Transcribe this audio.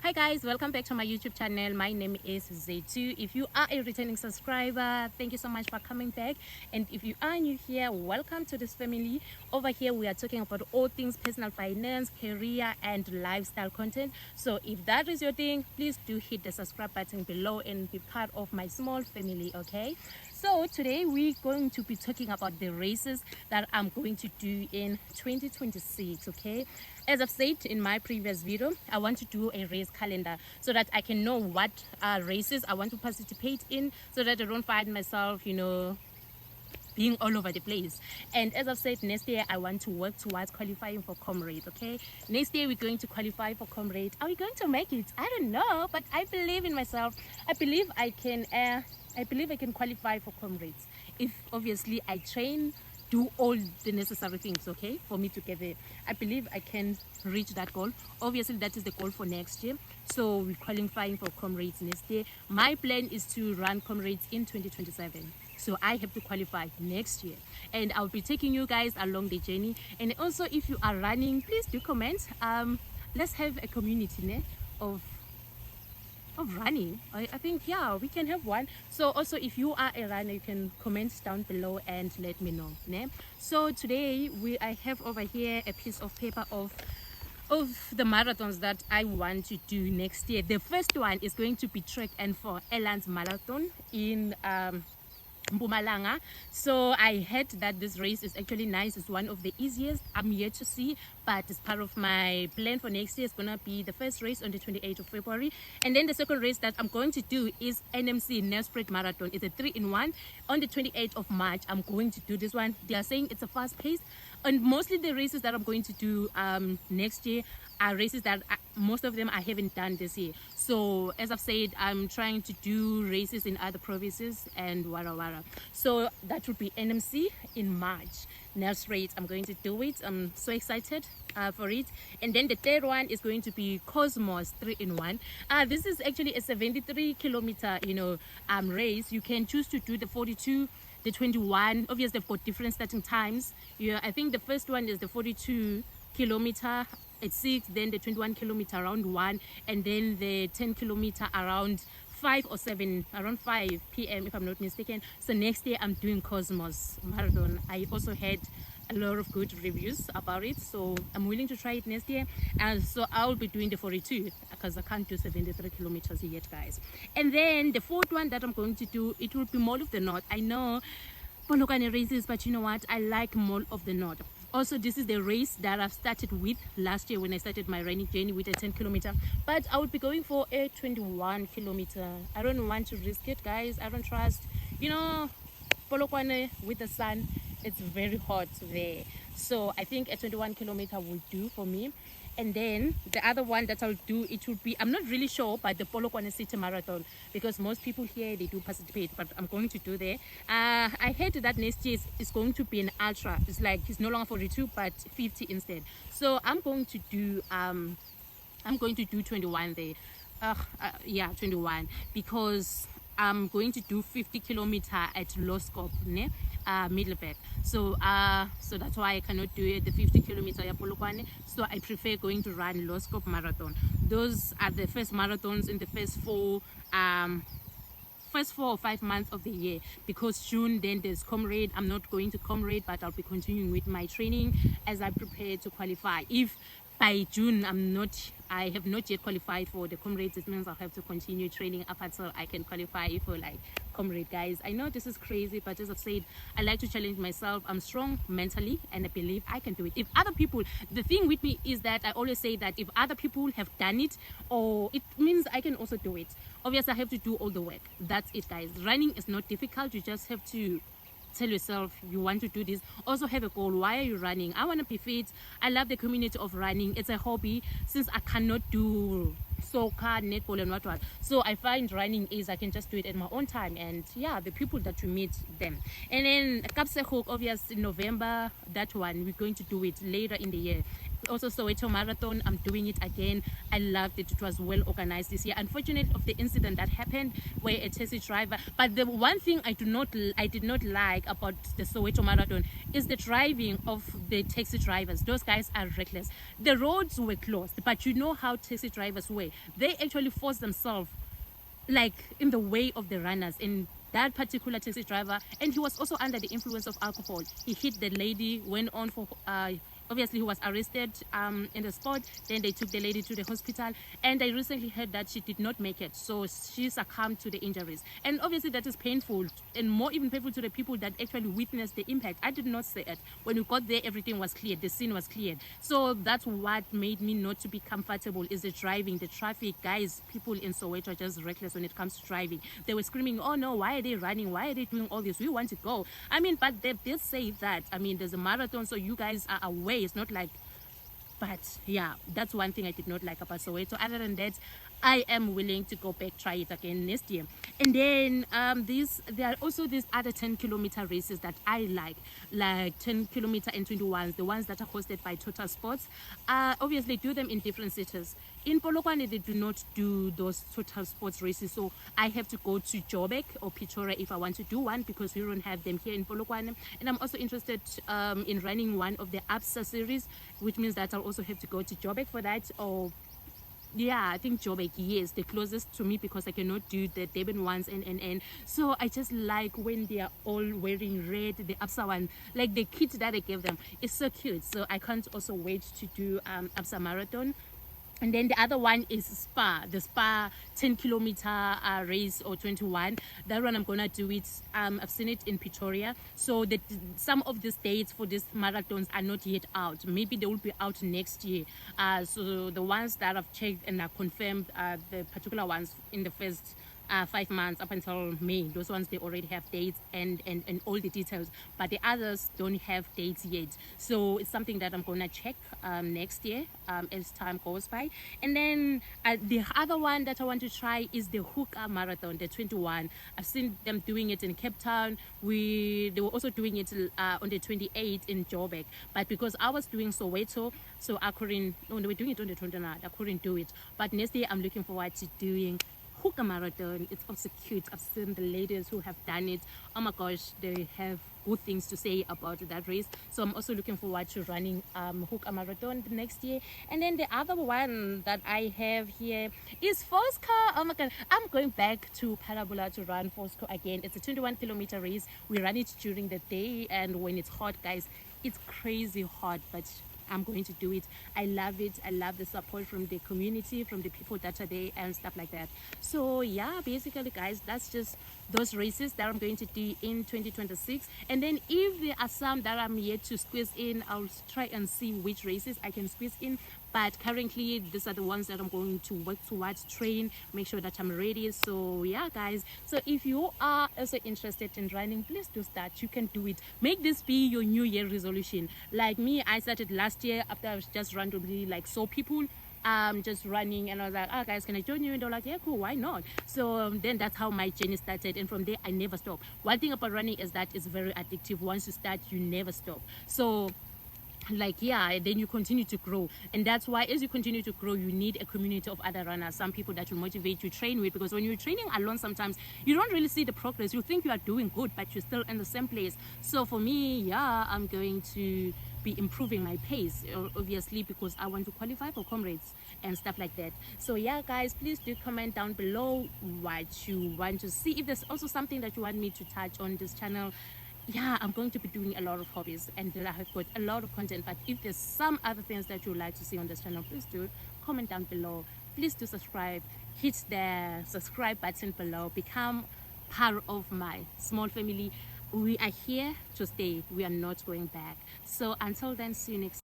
Hi guys, welcome back to my YouTube channel. My name is Zaitu. If you are a returning subscriber, thank you so much for coming back. And if you are new here, welcome to this family. Over here we are talking about all things personal finance, career and lifestyle content. So if that is your thing, please do hit the subscribe button below and be part of my small family, okay? So today we're going to be talking about the races that I'm going to do in 2026, okay? As I've said in my previous video, I want to do a race calendar so that I can know what races I want to participate in, so that I don't find myself, being all over the place. And as I've said, next year I want to work towards qualifying for Comrades, okay? Next year we're going to qualify for Comrades. Are we going to make it? I don't know, but I believe in myself. I believe I can qualify for Comrades if obviously I train, do all the necessary things, okay, for me to get there. I believe I can reach that goal. Obviously that is the goal for next year, so we're qualifying for Comrades next year. My plan is to run Comrades in 2027, so I have to qualify next year, and I'll be taking you guys along the journey. And also, if you are running, please do comment. Let's have a community of running. I think, yeah, we can have one. So also, if you are a runner, you can comment down below and let me know, né? So today I have over here a piece of paper of the marathons that I want to do next year. The first one is going to be track and for Elands Marathon in Mpumalanga. So I heard that this race is actually nice. It's one of the easiest. I'm yet to see, but it's part of my plan for next year. It's gonna be the first race on the 28th of February, and then the second race that I'm going to do is NMC Nelspruit Marathon. It's a 3-in-1 on the 28th of March. I'm going to do this one. They are saying it's a fast pace, and mostly the races that I'm going to do next year are races that most of them I haven't done this year. So as I've said, I'm trying to do races in other provinces and wara. So that would be NMC in March. Nelspruit, I'm going to do it. I'm so excited for it. And then the third one is going to be Cosmos 3-in-1. This is actually a 73-kilometer race. You can choose to do the 42, the 21. Obviously they've got different starting times. I think the first one is the 42-kilometer at 6, then the 21-kilometer around 1, and then the 10-kilometer around 5 or 7, around 5 p.m. if I'm not mistaken. So next year I'm doing Cosmos Marathon. I also had a lot of good reviews about it, so I'm willing to try it next year. And so I'll be doing the 42 because I can't do 73 kilometers yet, guys. And then the fourth one that I'm going to do, it will be Mall of the North. I know Polokwane races, but you know what, I like Mall of the North. Also, this is the race that I've started with last year when I started my running journey with a 10-kilometer, but I would be going for a 21-kilometer. I don't want to risk it, guys. I don't trust, Polokwane with the sun. It's very hot there, so I think a 21-kilometer will do for me. And then the other one that I'll do, it will be, I'm not really sure, but the Polokwane City Marathon, because most people here, they do participate, but I'm going to do there. I heard that next year is going to be an ultra. It's like, it's no longer 42 but 50 instead. So I'm going to do 21 there. 21, because I'm going to do 50-kilometer at low scope, Middleburg. So that's why I cannot do the 50-kilometer at Polokwane. So I prefer going to run low scope marathon. Those are the first marathons in the first 4 or 5 months of the year, because June then there's Comrade. I'm not going to Comrade, but I'll be continuing with my training as I prepare to qualify. If by June I have not yet qualified for the Comrades, it means I'll have to continue training up until I can qualify for like Comrade, guys. I know this is crazy, but as I've said, I like to challenge myself. I'm strong mentally and I believe I can do it. If other people, the thing with me is that I always say that if other people have done it, or it means I can also do it. Obviously I have to do all the work. That's it, guys. Running is not difficult. You just have to tell yourself you want to do this. Also have a goal. Why are you running? I want to be fit. I love the community of running. It's a hobby. Since I cannot do soccer, netball and what, so I find running is I can just do it at my own time, and yeah, the people that you meet them. And then Kapsehok, obviously November, that one we're going to do it later in the year. also Soweto Marathon. I'm doing it again. I loved it. It was well organized this year. Unfortunate of the incident that happened where a taxi driver. But the one thing I did not like about the Soweto Marathon is the driving of the taxi drivers. Those guys are reckless. The roads were closed, but you know how taxi drivers were. They actually forced themselves like in the way of the runners. In that particular taxi driver, and he was also under the influence of alcohol. He hit the lady, went on for obviously he was arrested in the spot. Then they took the lady to the hospital, and I recently heard that she did not make it, so she succumbed to the injuries. And obviously that is painful, and more even painful to the people that actually witnessed the impact. I did not say it. When we got there, everything was cleared, the scene was cleared. So that's what made me not to be comfortable, is the driving, the traffic. Guys, people in Soweto are just reckless when it comes to driving. They were screaming, oh no, why are they running, why are they doing all this, we want to go. I mean, but they did say that, I mean, there's a marathon, so you guys are away. It's not like, but yeah, that's one thing I did not like about Soweto. Other than that, I am willing to go back, try it again next year. And then there are also these other 10-kilometer races that I like 10-kilometer and 21s, the ones that are hosted by Total Sports. Obviously do them in different cities. In Polokwane, they do not do those Total Sports races, so I have to go to Joburg or Pretoria if I want to do one, because we don't have them here in Polokwane. And I'm also interested in running one of the ABSA series, which means that I'll also have to go to Joburg for that. Or yeah, I think Joburg, yes, the closest to me, because I cannot do the Durban ones. And so I just like when they are all wearing red, the ABSA one, like the kit that I gave them is so cute. So I can't also wait to do ABSA marathon. And then the other one is the Spa 10-kilometer race, or 21. That one I'm gonna do it. I've seen it in Pretoria. So some of these dates for these marathons are not yet out. Maybe they will be out next year. So the ones that I've checked and are confirmed, the particular ones in the first 5 months up until May, those ones they already have dates and all the details, but the others don't have dates yet. So it's something that I'm gonna check next year as time goes by. And then the other one that I want to try is the Hookah Marathon, the 21. I've seen them doing it in Cape Town. They were also doing it on the 28th in Joburg, but because I was doing Soweto, so I couldn't. No, they were doing it on the 29th. I couldn't do it. But next year I'm looking forward to doing Hookah Marathon. It's also cute. I've seen the ladies who have done it. Oh my gosh, they have good things to say about that race. So I'm also looking forward to running Hookah Marathon the next year. And then the other one that I have here is Fosco. Oh my god, I'm going back to Parabola to run Fosco again. It's a 21-kilometer race. We run it during the day, and when it's hot, guys, it's crazy hot, but I'm going to do it. I love it. I love the support from the community, from the people that are there and stuff like that. So yeah, basically guys, that's just those races that I'm going to do in 2026. And then if there are some that I'm yet to squeeze in, I'll try and see which races I can squeeze in. But currently these are the ones that I'm going to work towards, train, make sure that I'm ready. So yeah guys, so if you are also interested in running, please do start. You can do it. Make this be your new year resolution. Like me, I started last year after I was just randomly like saw people just running, and I was like, oh guys, can I join you? And they're like, yeah, cool, why not? So then that's how my journey started, and from there I never stopped. One thing about running is that it's very addictive. Once you start, you never stop. So like yeah, then you continue to grow, and that's why as you continue to grow, you need a community of other runners, some people that will motivate you, train with, because when you're training alone, sometimes you don't really see the progress. You think you are doing good, but you're still in the same place. So for me, yeah, I'm going to be improving my pace, obviously, because I want to qualify for Comrades and stuff like that. So yeah guys, please do comment down below what you want to see. If there's also something that you want me to touch on this channel, yeah, I'm going to be doing a lot of hobbies, and I have got a lot of content. But if there's some other things that you would like to see on this channel, please do comment down below. Please do subscribe. Hit the subscribe button below. Become part of my small family. We are here to stay. We are not going back. So until then, see you next time.